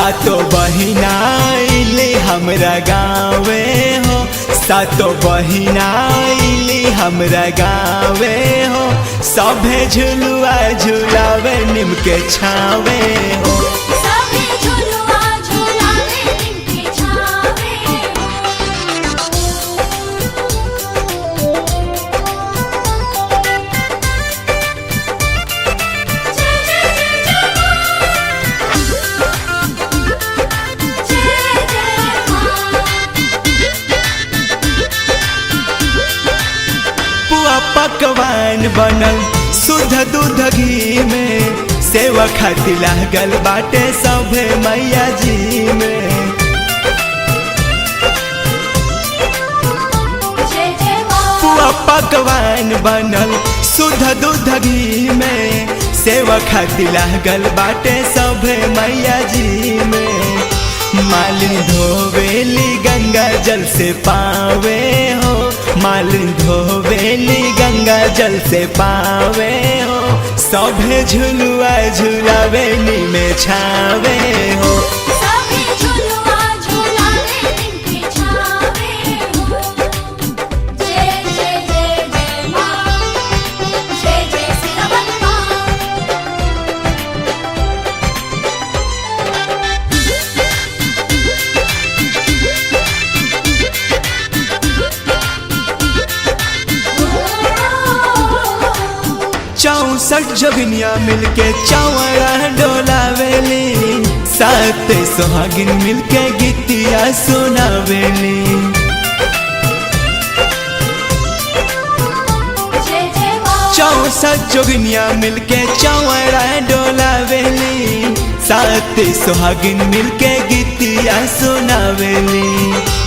सातो बहिना आइली हमरा गाँवे हो, सातो बहिना आइली हमरा गाँवे हो। सभे झुलुआ झुलावे नीम के छावे हो। सभे झुलुआ झुलावे नीम के छावे पुआ पकवान बनल शुद्ध दूध घी में, सेवा खातिर लागल बाटे सभे मैया जी में। पुआ पकवान बनल शुद्ध दूध घी में, सेवा खातिर लागल बाटे सभे मैया जी में। मालिन धोवेली गंगा जल से पावे हो, मालिन धोवेली गंगा जल से पावे हो। सभे झुलुआ झुलावे नीम छावे हो। सभे झुलुआ झुलावे नीम के छावे हो। जय जय जय जय माँ, जय जय सिरवन माँ। चौसठ जोगिनिया मिलके चौरा डोलावेली, सात सोहागिन मिलके गीतिया सुनावेली। चौसठ जोगिनिया मिलके चौरा डोलावेली, सात सोहागिन मिलके गीतिया सुनावेली।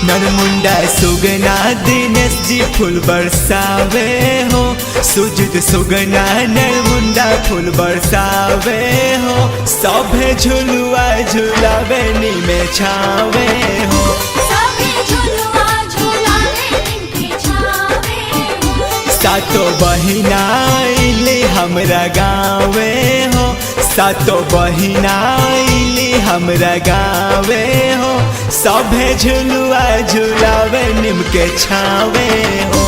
नरमुंडा सुगना दिनेश जी फूल बरसावे हो, सुजित सुगना नरमुंडा फूल बरसावे हो। सभे झुलुआ झुलावे नीम छावे हो। सभे झुलुआ झुलावे नीम के छावे हो। सातो बहिना आइली हमरा गाँवे हो, सातो बहिना आइली हमरा गाँवे हो। सभे झुलुआ झुलावे नीम के छावे हो।